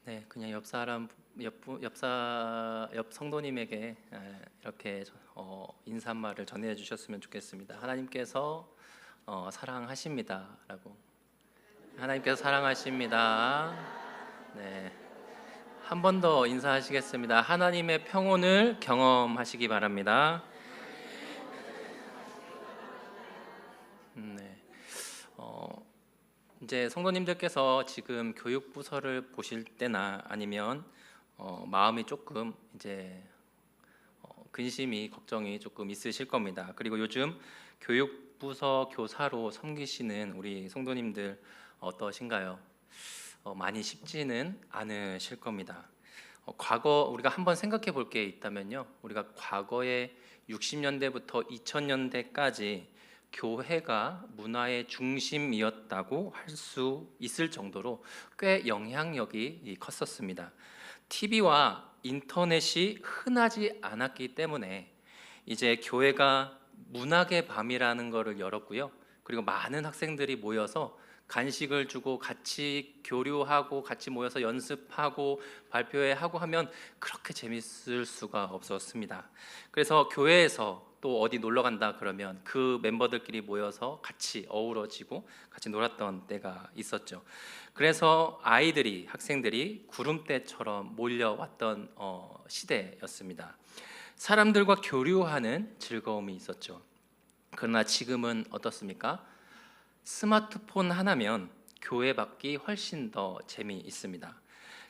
네, 그냥 옆 성도님에게 이렇게 인사말을 전해 주셨으면 좋겠습니다. 하나님께서 사랑하십니다라고. 하나님께서 사랑하십니다. 네, 한 번 더 인사하시겠습니다. 하나님의 평온을 경험하시기 바랍니다. 네, 어, 이제 성도님들께서 지금 교육부서를 보실 때나 아니면 마음이 조금 이제 근심이 걱정이 조금 있으실 겁니다. 그리고 요즘 교육부서 교사로 섬기시는 우리 성도님들 어떠신가요? 많이 쉽지는 않으실 겁니다. 과거 우리가 한번 생각해 볼 게 있다면요, 우리가 과거에 60년대부터 2000년대까지 교회가 문화의 중심이었다고 할 수 있을 정도로 꽤 영향력이 컸었습니다. TV와 인터넷이 흔하지 않았기 때문에 이제 교회가 문학의 밤이라는 것을 열었고요. 그리고 많은 학생들이 모여서 간식을 주고 같이 교류하고 같이 모여서 연습하고 발표회하고 하면 그렇게 재밌을 수가 없었습니다. 그래서 교회에서 또 어디 놀러 간다 그러면 그 멤버들끼리 모여서 같이 어우러지고 같이 놀았던 때가 있었죠. 그래서 아이들이 학생들이 구름대처럼 몰려왔던 시대였습니다. 사람들과 교류하는 즐거움이 있었죠. 그러나 지금은 어떻습니까? 스마트폰 하나면 교회 받기 훨씬 더 재미있습니다.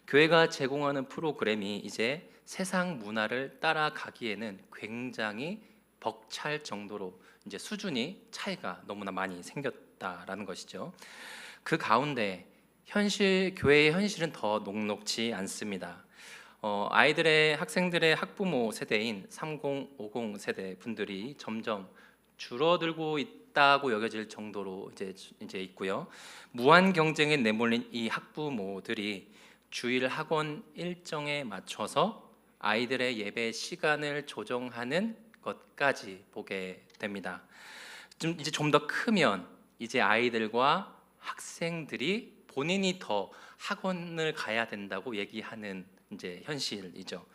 교회가 제공하는 프로그램이 이제 세상 문화를 따라가기에는 굉장히 벅찰 정도로 이제 수준이 차이가 너무나 많이 생겼다라는 것이죠. 그 가운데 교회의 현실은 더 녹록지 않습니다. 아이들의 학생들의 학부모 세대인 30, 50 세대 분들이 점점 줄어들고 있다고 여겨질 정도로 이제 있고요. 무한 경쟁에 내몰린 이 학부모들이 주일 학원 일정에 맞춰서 아이들의 예배 시간을 조정하는 것까지 보게 됩니다. 이제 좀 더 크면 이제 아이들과 학생들이 본인이 더 학원을 가야 된다고 얘기하는 이제 현실이죠.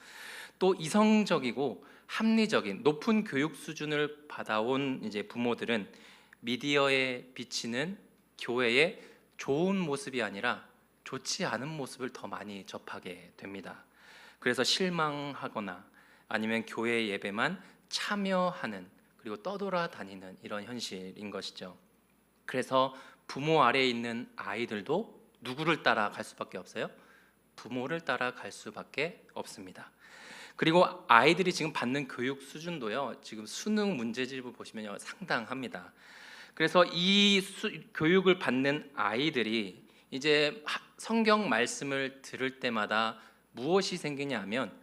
또 이성적이고 합리적인 높은 교육 수준을 받아온 이제 부모들은 미디어에 비치는 교회의 좋은 모습이 아니라 좋지 않은 모습을 더 많이 접하게 됩니다. 그래서 실망하거나 아니면 교회 예배만 참여하는, 그리고 떠돌아다니는 이런 현실인 것이죠. 그래서 부모 아래에 있는 아이들도 누구를 따라갈 수밖에 없어요? 부모를 따라갈 수밖에 없습니다. 그리고 아이들이 지금 받는 교육 수준도요, 지금 수능 문제집을 보시면요, 상당합니다. 그래서 교육을 받는 아이들이 이제 성경 말씀을 들을 때마다 무엇이 생기냐면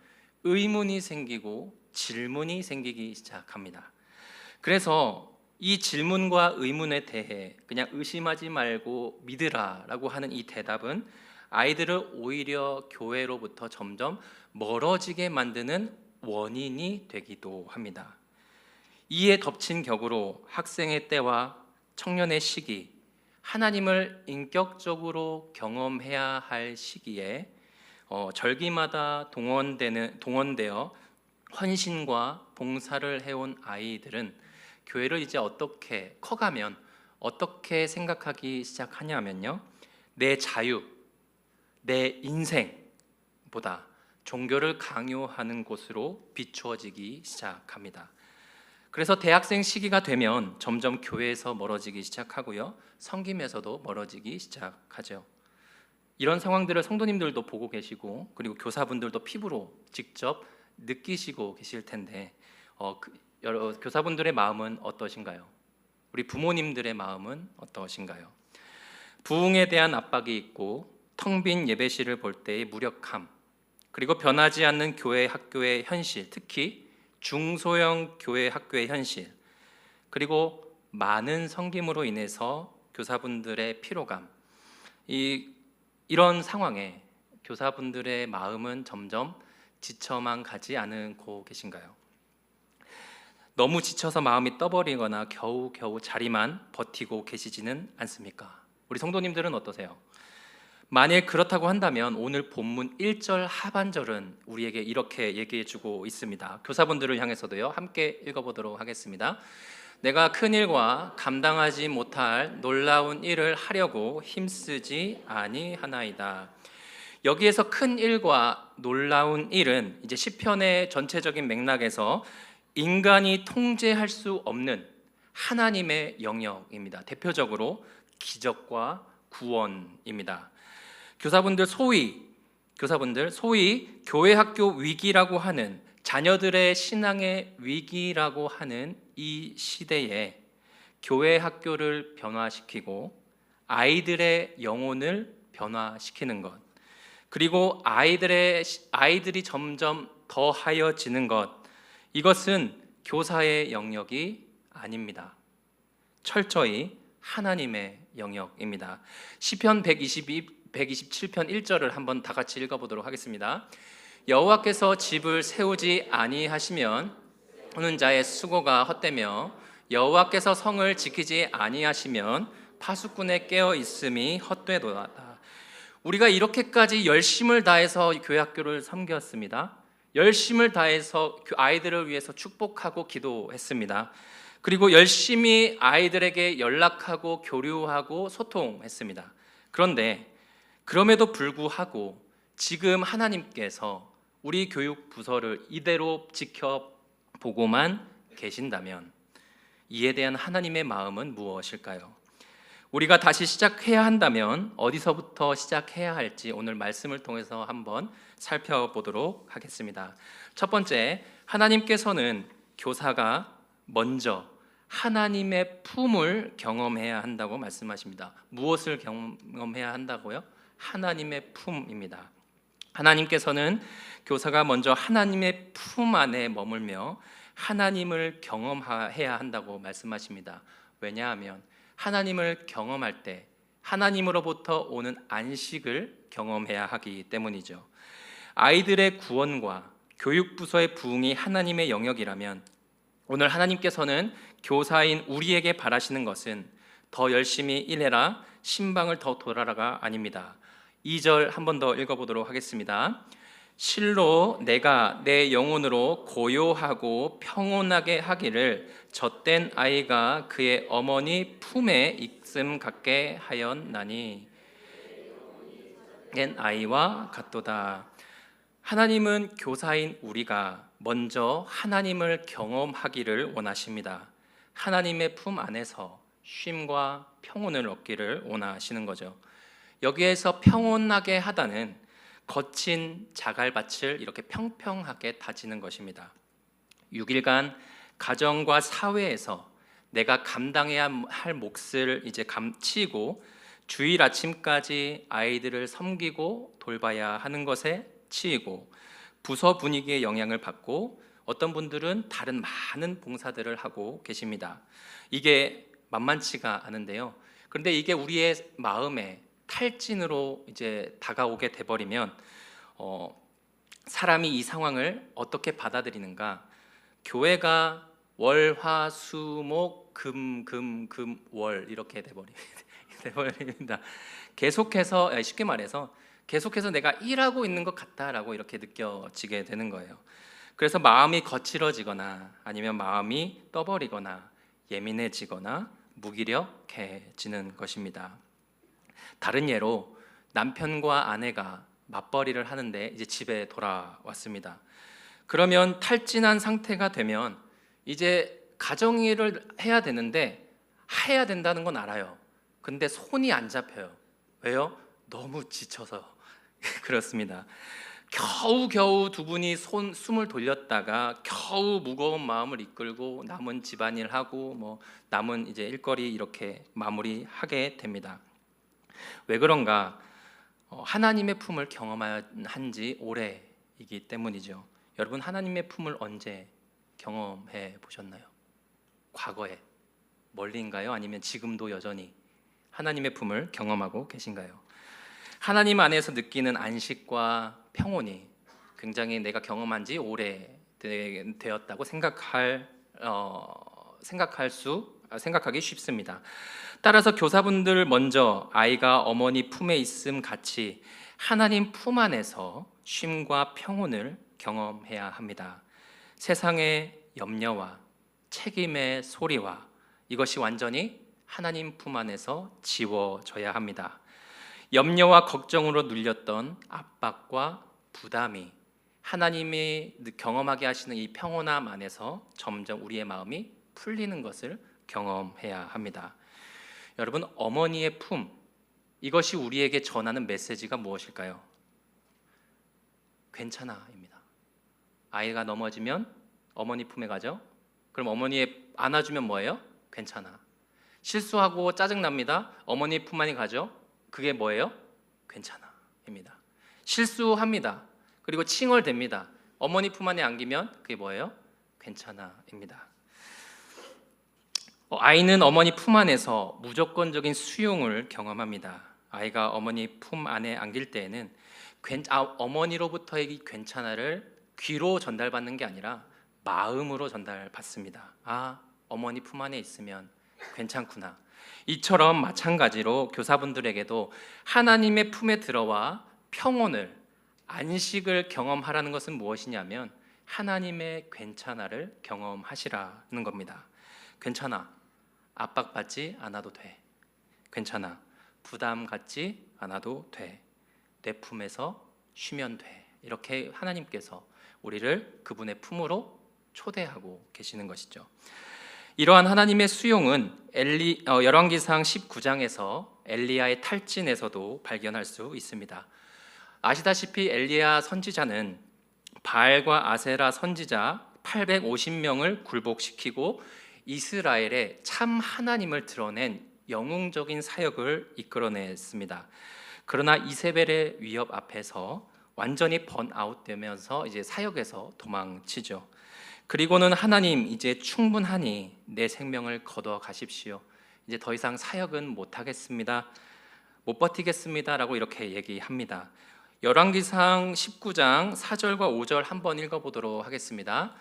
의문이 생기고 질문이 생기기 시작합니다. 그래서 이 질문과 의문에 대해 그냥 의심하지 말고 믿으라라고 하는 이 대답은 아이들을 오히려 교회로부터 점점 멀어지게 만드는 원인이 되기도 합니다. 이에 덮친 격으로 학생의 때와 청년의 시기, 하나님을 인격적으로 경험해야 할 시기에 절기마다 동원되어 헌신과 봉사를 해온 아이들은 교회를 이제 어떻게 커가면 생각하기 시작하냐면요, 내 자유, 내 인생보다 종교를 강요하는 곳으로 비추어지기 시작합니다. 그래서 대학생 시기가 되면 점점 교회에서 멀어지기 시작하고요, 섬김에서도 멀어지기 시작하죠. 이런 상황들을 성도님들도 보고 계시고, 그리고 교사분들도 피부로 직접 느끼시고 계실 텐데 교사분들의 마음은 어떠신가요? 우리 부모님들의 마음은 어떠신가요? 부흥에 대한 압박이 있고 텅 빈 예배실을 볼 때의 무력함, 그리고 변하지 않는 교회 학교의 현실, 특히 중소형 교회 학교의 현실, 그리고 많은 섬김으로 인해서 교사분들의 피로감, 이런 상황에 교사분들의 마음은 점점 지쳐만 가지 않고 계신가요? 너무 지쳐서 마음이 떠버리거나 겨우겨우 자리만 버티고 계시지는 않습니까? 우리 성도님들은 어떠세요? 만일 그렇다고 한다면 오늘 본문 1절 하반절은 우리에게 이렇게 얘기해 주고 있습니다. 교사분들을 향해서도요, 함께 읽어보도록 하겠습니다. 내가 큰 일과 감당하지 못할 놀라운 일을 하려고 힘쓰지 아니하나이다. 여기에서 큰 일과 놀라운 일은 이제 시편의 전체적인 맥락에서 인간이 통제할 수 없는 하나님의 영역입니다. 대표적으로 기적과 구원입니다. 교사분들 소위 교회 학교 위기라고 하는, 자녀들의 신앙의 위기라고 하는 이 시대에 교회 학교를 변화시키고 아이들의 영혼을 변화시키는 것, 그리고 아이들이 점점 더하여지는 것, 이것은 교사의 영역이 아닙니다. 철저히 하나님의 영역입니다. 시편 127편 1절을 한번 다 같이 읽어보도록 하겠습니다. 여호와께서 집을 세우지 아니하시면 오는 자의 수고가 헛되며 여호와께서 성을 지키지 아니하시면 파수꾼의 깨어 있음이 헛되도다. 우리가 이렇게까지 열심을 다해서 교회 학교를 섬겼습니다. 열심을 다해서 아이들을 위해서 축복하고 기도했습니다. 그리고 열심히 아이들에게 연락하고 교류하고 소통했습니다. 그런데 그럼에도 불구하고 지금 하나님께서 우리 교육 부서를 이대로 지켜보고만 계신다면 이에 대한 하나님의 마음은 무엇일까요? 우리가 다시 시작해야 한다면 어디서부터 시작해야 할지 오늘 말씀을 통해서 한번 살펴보도록 하겠습니다. 첫 번째, 하나님께서는 교사가 먼저 하나님의 품을 경험해야 한다고 말씀하십니다. 무엇을 경험해야 한다고요? 하나님의 품입니다. 하나님께서는 교사가 먼저 하나님의 품 안에 머물며 하나님을 경험해야 한다고 말씀하십니다. 왜냐하면 하나님을 경험할 때 하나님으로부터 오는 안식을 경험해야 하기 때문이죠. 아이들의 구원과 교육부서의 부흥이 하나님의 영역이라면 오늘 하나님께서는 교사인 우리에게 바라시는 것은 더 열심히 일해라, 신방을 더 돌아라가 아닙니다. 2절 한 번 더 읽어보도록 하겠습니다. 실로 내가 내 영혼으로 고요하고 평온하게 하기를 젖된 아이가 그의 어머니 품에 있음 같게 하였나니 낸 아이와 같도다. 하나님은 교사인 우리가 먼저 하나님을 경험하기를 원하십니다. 하나님의 품 안에서 쉼과 평온을 얻기를 원하시는 거죠. 여기에서 평온하게 하다는 거친 자갈밭을 이렇게 평평하게 다지는 것입니다. 6일간 가정과 사회에서 내가 감당해야 할 몫을 이제 감치고 주일 아침까지 아이들을 섬기고 돌봐야 하는 것에 치이고 부서 분위기의 영향을 받고 어떤 분들은 다른 많은 봉사들을 하고 계십니다. 이게 만만치가 않은데요. 그런데 이게 우리의 마음에 탈진으로 이제 다가오게 돼버리면 사람이 이 상황을 어떻게 받아들이는가? 교회가 월, 화, 수, 목, 금, 월 이렇게 돼버립니다. 계속해서 쉽게 말해서 계속해서 내가 일하고 있는 것 같다라고 이렇게 느껴지게 되는 거예요. 그래서 마음이 거칠어지거나 아니면 마음이 떠버리거나 예민해지거나 무기력해지는 것입니다. 다른 예로 남편과 아내가 맞벌이를 하는데 이제 집에 돌아왔습니다. 그러면 탈진한 상태가 되면 이제 가정일을 해야 되는데 해야 된다는 건 알아요. 근데 손이 안 잡혀요. 왜요? 너무 지쳐서 그렇습니다. 겨우 두 분이 숨을 돌렸다가 겨우 무거운 마음을 이끌고 남은 집안일하고 남은 이제 일거리 이렇게 마무리하게 됩니다. 왜 그런가? 하나님의 품을 경험한 지 오래이기 때문이죠. 여러분, 하나님의 품을 언제 경험해 보셨나요? 과거에 멀리인가요? 아니면 지금도 여전히 하나님의 품을 경험하고 계신가요? 하나님 안에서 느끼는 안식과 평온이 굉장히 내가 경험한 지 오래 되었다고 생각할 수 생각하기 쉽습니다. 따라서 교사분들 먼저 아이가 어머니 품에 있음 같이 하나님 품 안에서 쉼과 평온을 경험해야 합니다. 세상의 염려와 책임의 소리와 이것이 완전히 하나님 품 안에서 지워져야 합니다. 염려와 걱정으로 눌렸던 압박과 부담이 하나님이 경험하게 하시는 이 평온함 안에서 점점 우리의 마음이 풀리는 것을 경험해야 합니다. 여러분, 어머니의 품, 이것이 우리에게 전하는 메시지가 무엇일까요? 괜찮아입니다. 아이가 넘어지면 어머니 품에 가죠. 그럼 어머니의 안아주면 뭐예요? 괜찮아. 실수하고 짜증납니다. 어머니 품 안에 가죠. 그게 뭐예요? 괜찮아입니다. 실수합니다. 그리고 칭얼댑니다. 어머니 품 안에 안기면 그게 뭐예요? 괜찮아입니다. 아이는 어머니 품 안에서 무조건적인 수용을 경험합니다. 아이가 어머니 품 안에 안길 때에는 어머니로부터의 괜찮아를 귀로 전달받는 게 아니라 마음으로 전달받습니다. 어머니 품 안에 있으면 괜찮구나. 이처럼 마찬가지로 교사분들에게도 하나님의 품에 들어와 평온을, 안식을 경험하라는 것은 무엇이냐면 하나님의 괜찮아를 경험하시라는 겁니다. 괜찮아. 압박받지 않아도 돼. 괜찮아. 부담 갖지 않아도 돼. 내 품에서 쉬면 돼. 이렇게 하나님께서 우리를 그분의 품으로 초대하고 계시는 것이죠. 이러한 하나님의 수용은 열왕기상 19장에서 엘리야의 탈진에서도 발견할 수 있습니다. 아시다시피 엘리야 선지자는 바알과 아세라 선지자 850명을 굴복시키고 이스라엘의 참 하나님을 드러낸 영웅적인 사역을 이끌어냈습니다. 그러나 이세벨의 위협 앞에서 완전히 번아웃되면서 이제 사역에서 도망치죠. 그리고는 하나님, 이제 충분하니 내 생명을 거둬 가십시오. 이제 더 이상 사역은 못하겠습니다. 못 버티겠습니다라고 이렇게 얘기합니다. 열왕기상 19장 4절과 5절 한번 읽어보도록 하겠습니다.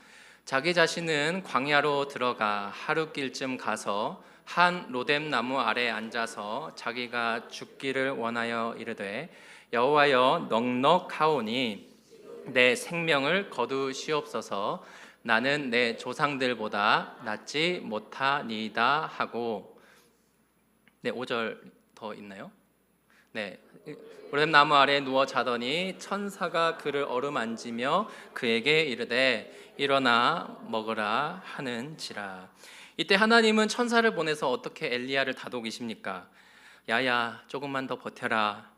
자기 자신은 광야로 들어가 하루길쯤 가서 한 로뎀 나무 아래 앉아서 자기가 죽기를 원하여 이르되 여호와여 넉넉하오니 내 생명을 거두시옵소서. 나는 내 조상들보다 낫지 못하니이다 하고. 5절 더 있나요? 로뎀 나무 아래 누워 자더니 천사가 그를 어루만지며 그에게 이르되 일어나 먹으라 하는지라. 이때 하나님은 천사를 보내서 어떻게 엘리야를 다독이십니까? 야야, 조금만 더 버텨라.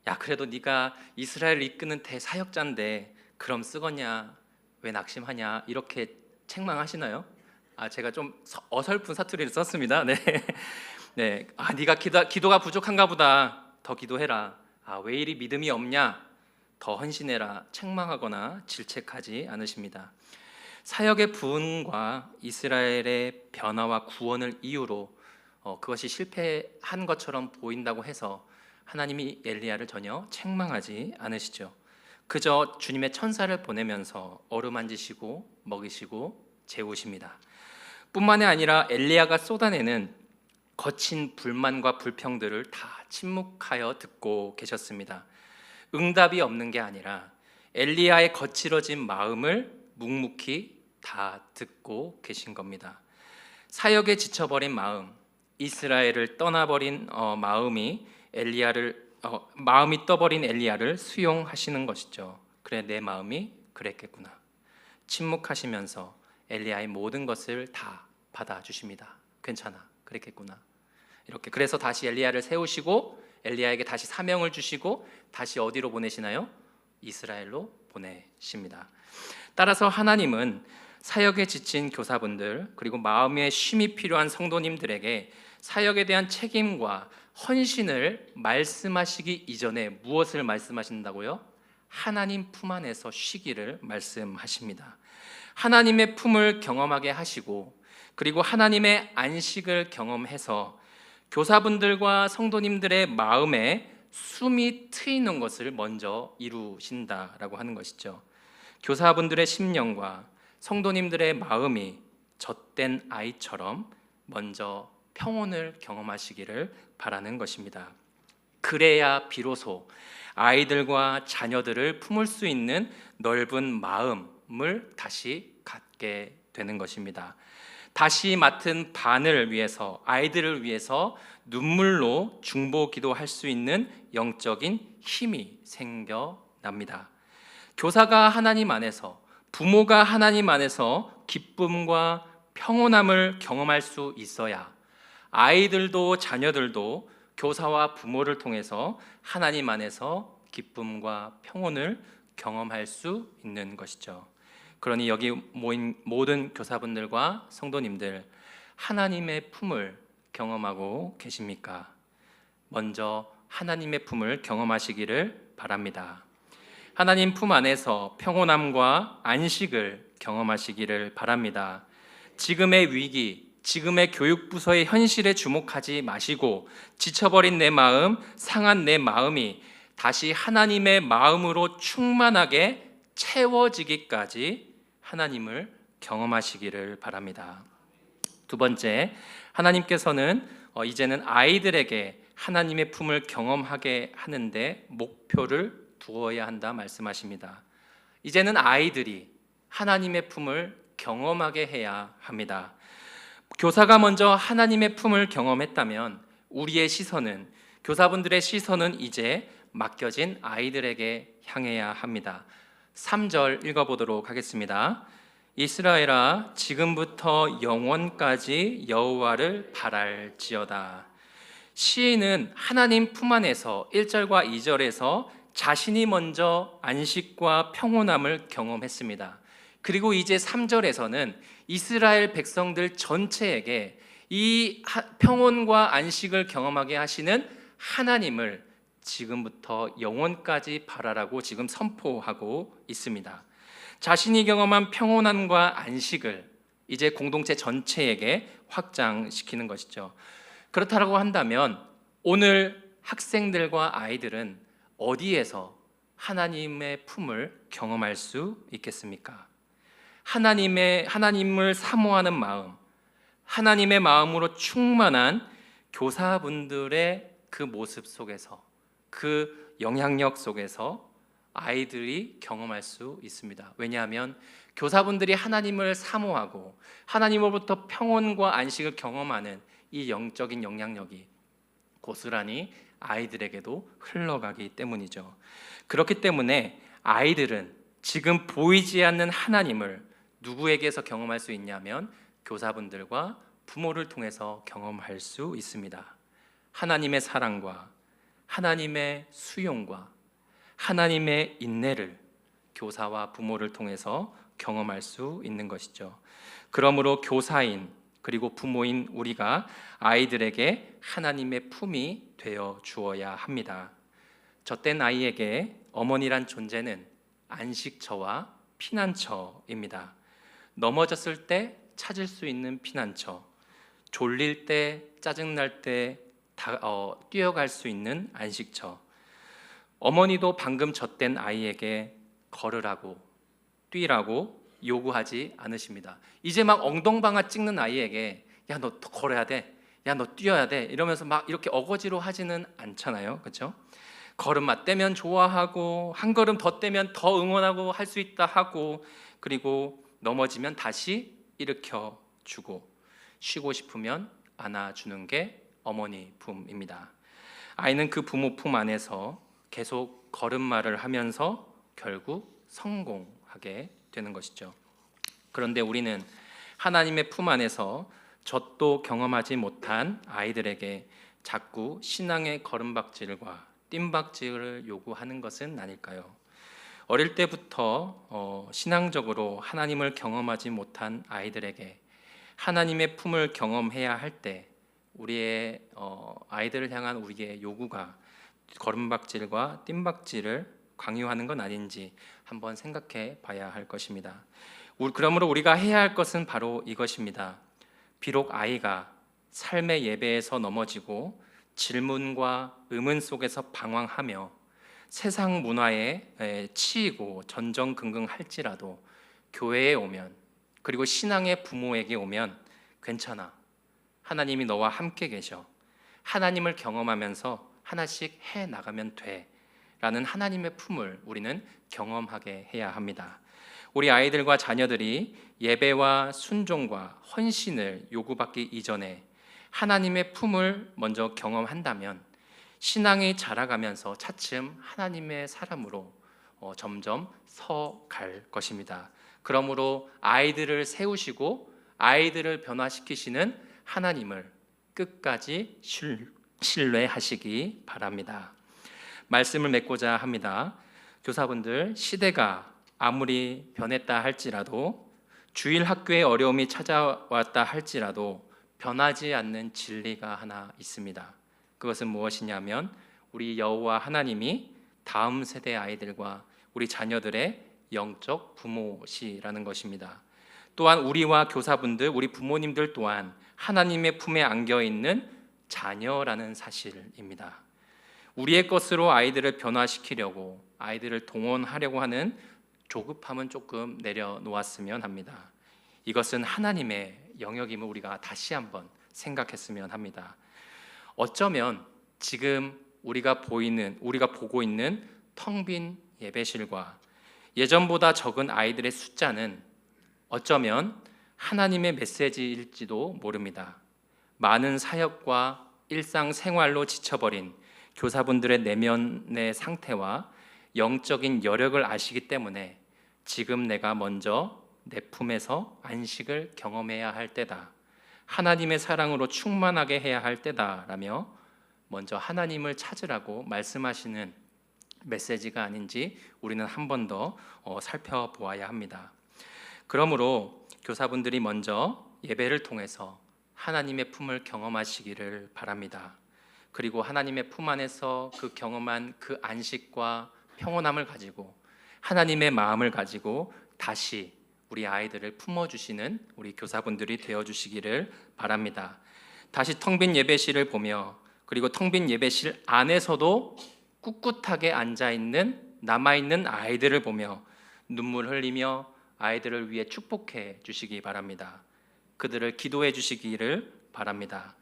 야, 그래도 네가 이스라엘을 이끄는 대사역자인데 그럼 쓰겄냐? 왜 낙심하냐? 이렇게 책망하시나요? 제가 좀 어설픈 사투리를 썼습니다. 네가 기도가 부족한가 보다. 더 기도해라. 왜 이리 믿음이 없냐? 더 헌신해라. 책망하거나 질책하지 않으십니다. 사역의 부흥과 이스라엘의 변화와 구원을 이유로 그것이 실패한 것처럼 보인다고 해서 하나님이 엘리야를 전혀 책망하지 않으시죠. 그저 주님의 천사를 보내면서 어루만지시고 먹이시고 재우십니다. 뿐만이 아니라 엘리야가 쏟아내는 거친 불만과 불평들을 다 침묵하여 듣고 계셨습니다. 응답이 없는 게 아니라 엘리야의 거칠어진 마음을 묵묵히 다 듣고 계신 겁니다. 사역에 지쳐버린 마음, 이스라엘을 떠나버린 마음이 떠버린 엘리야를 수용하시는 것이죠. 그래, 내 마음이 그랬겠구나. 침묵하시면서 엘리야의 모든 것을 다 받아주십니다. 괜찮아, 그랬겠구나. 이렇게 그래서 다시 엘리야를 세우시고 엘리야에게 다시 사명을 주시고 다시 어디로 보내시나요? 이스라엘로 보내십니다. 따라서 하나님은 사역에 지친 교사분들 그리고 마음의 쉼이 필요한 성도님들에게 사역에 대한 책임과 헌신을 말씀하시기 이전에 무엇을 말씀하신다고요? 하나님 품 안에서 쉬기를 말씀하십니다. 하나님의 품을 경험하게 하시고 그리고 하나님의 안식을 경험해서 교사분들과 성도님들의 마음에 숨이 트이는 것을 먼저 이루신다라고 하는 것이죠. 교사분들의 심령과 성도님들의 마음이 젖된 아이처럼 먼저 평온을 경험하시기를 바라는 것입니다. 그래야 비로소 아이들과 자녀들을 품을 수 있는 넓은 마음을 다시 갖게 되는 것입니다. 다시 맡은 반을 위해서, 아이들을 위해서 눈물로 중보기도할 수 있는 영적인 힘이 생겨납니다. 교사가 하나님 안에서, 부모가 하나님 안에서 기쁨과 평온함을 경험할 수 있어야 아이들도 자녀들도 교사와 부모를 통해서 하나님 안에서 기쁨과 평온을 경험할 수 있는 것이죠. 그러니 여기 모인 모든 교사분들과 성도님들, 하나님의 품을 경험하고 계십니까? 먼저 하나님의 품을 경험하시기를 바랍니다. 하나님 품 안에서 평온함과 안식을 경험하시기를 바랍니다. 지금의 위기, 지금의 교육부서의 현실에 주목하지 마시고 지쳐버린 내 마음, 상한 내 마음이 다시 하나님의 마음으로 충만하게 채워지기까지 하나님을 경험하시기를 바랍니다. 두 번째, 하나님께서는 이제는 아이들에게 하나님의 품을 경험하게 하는데 목표를 두어야 한다 말씀하십니다. 이제는 아이들이 하나님의 품을 경험하게 해야 합니다. 교사가 먼저 하나님의 품을 경험했다면 우리의 시선은, 교사분들의 시선은 이제 맡겨진 아이들에게 향해야 합니다. 3절 읽어보도록 하겠습니다. 이스라엘아, 지금부터 영원까지 여호와를 바랄지어다. 시인은 하나님 품 안에서 1절과 2절에서 자신이 먼저 안식과 평온함을 경험했습니다. 그리고 이제 3절에서는 이스라엘 백성들 전체에게 이 평온과 안식을 경험하게 하시는 하나님을 지금부터 영원까지 바라라고 지금 선포하고 있습니다. 자신이 경험한 평온함과 안식을 이제 공동체 전체에게 확장시키는 것이죠. 그렇다고 한다면 오늘 학생들과 아이들은 어디에서 하나님의 품을 경험할 수 있겠습니까? 하나님을 사모하는 마음, 하나님의 마음으로 충만한 교사분들의 그 모습 속에서, 그 영향력 속에서 아이들이 경험할 수 있습니다. 왜냐하면 교사분들이 하나님을 사모하고 하나님으로부터 평온과 안식을 경험하는 이 영적인 영향력이 고스란히 아이들에게도 흘러가기 때문이죠. 그렇기 때문에 아이들은 지금 보이지 않는 하나님을 누구에게서 경험할 수 있냐면 교사분들과 부모를 통해서 경험할 수 있습니다. 하나님의 사랑과 하나님의 수용과 하나님의 인내를 교사와 부모를 통해서 경험할 수 있는 것이죠. 그러므로 교사인 그리고 부모인 우리가 아이들에게 하나님의 품이 되어 주어야 합니다. 젖된 아이에게 어머니란 존재는 안식처와 피난처입니다. 넘어졌을 때 찾을 수 있는 피난처, 졸릴 때, 짜증날 때 뛰어갈 수 있는 안식처. 어머니도 방금 젖된 아이에게 걸으라고, 뛰라고 요구하지 않으십니다. 이제 막 엉덩방아 찍는 아이에게 야, 너 걸어야 돼, 야, 너 뛰어야 돼 이러면서 막 이렇게 어거지로 하지는 않잖아요, 그렇죠? 걸음 맞대면 좋아하고 한 걸음 더 떼면 더 응원하고 할 수 있다 하고, 그리고 넘어지면 다시 일으켜 주고 쉬고 싶으면 안아주는 게 어머니 품입니다. 아이는 그 부모 품 안에서 계속 걸음마를 하면서 결국 성공하게 되는 것이죠. 그런데 우리는 하나님의 품 안에서 젖도 경험하지 못한 아이들에게 자꾸 신앙의 걸음박질과 뜀박질을 요구하는 것은 아닐까요? 어릴 때부터 신앙적으로 하나님을 경험하지 못한 아이들에게 하나님의 품을 경험해야 할 때 우리의 아이들을 향한 우리의 요구가 걸음박질과 뜀박질을 강요하는 건 아닌지 한번 생각해 봐야 할 것입니다. 그러므로 우리가 해야 할 것은 바로 이것입니다. 비록 아이가 삶의 예배에서 넘어지고 질문과 의문 속에서 방황하며 세상 문화에 치이고 전전긍긍할지라도 교회에 오면, 그리고 신앙의 부모에게 오면 괜찮아, 하나님이 너와 함께 계셔. 하나님을 경험하면서 하나씩 해 나가면 돼. 라는 하나님의 품을 우리는 경험하게 해야 합니다. 우리 아이들과 자녀들이 예배와 순종과 헌신을 요구받기 이전에 하나님의 품을 먼저 경험한다면 신앙이 자라가면서 차츰 하나님의 사람으로 점점 서갈 것입니다. 그러므로 아이들을 세우시고 아이들을 변화시키시는 하나님을 끝까지 신뢰하시기 바랍니다. 말씀을 맺고자 합니다. 교사분들, 시대가 아무리 변했다 할지라도, 주일 학교에 어려움이 찾아왔다 할지라도 변하지 않는 진리가 하나 있습니다. 그것은 무엇이냐면 우리 여호와 하나님이 다음 세대 아이들과 우리 자녀들의 영적 부모시라는 것입니다. 또한 우리와 교사분들, 우리 부모님들 또한 하나님의 품에 안겨 있는 자녀라는 사실입니다. 우리의 것으로 아이들을 변화시키려고, 아이들을 동원하려고 하는 조급함은 조금 내려놓았으면 합니다. 이것은 하나님의 영역임을 우리가 다시 한번 생각했으면 합니다. 어쩌면 지금 우리가 보고 있는 텅 빈 예배실과 예전보다 적은 아이들의 숫자는 어쩌면 하나님의 메시지일지도 모릅니다. 많은 사역과 일상생활로 지쳐버린 교사분들의 내면의 상태와 영적인 여력을 아시기 때문에 지금 내가 먼저 내 품에서 안식을 경험해야 할 때다, 하나님의 사랑으로 충만하게 해야 할 때다라며 먼저 하나님을 찾으라고 말씀하시는 메시지가 아닌지 우리는 한 번 더 살펴보아야 합니다. 그러므로 교사분들이 먼저 예배를 통해서 하나님의 품을 경험하시기를 바랍니다. 그리고 하나님의 품 안에서 그 경험한 그 안식과 평온함을 가지고 하나님의 마음을 가지고 다시 우리 아이들을 품어주시는 우리 교사분들이 되어주시기를 바랍니다. 다시 텅 빈 예배실을 보며, 그리고 텅 빈 예배실 안에서도 꿋꿋하게 앉아있는 남아있는 아이들을 보며 눈물 흘리며 아이들을 위해 축복해 주시기 바랍니다. 그들을 기도해 주시기를 바랍니다.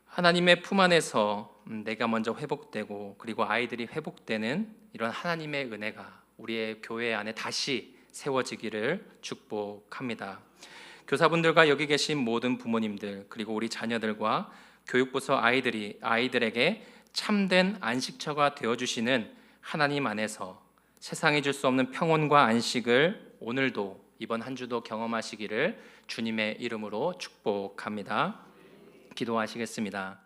하나님의 품 안에서 내가 먼저 회복되고 그리고 아이들이 회복되는 이런 하나님의 은혜가 우리의 교회 안에 다시 세워지기를 축복합니다. 교사분들과 여기 계신 모든 부모님들, 그리고 우리 자녀들과 교육부서 아이들에게 참된 안식처가 되어주시는 하나님 안에서 세상이 줄 수 없는 평온과 안식을 오늘도, 이번 한 주도 경험하시기를 주님의 이름으로 축복합니다. 기도하시겠습니다.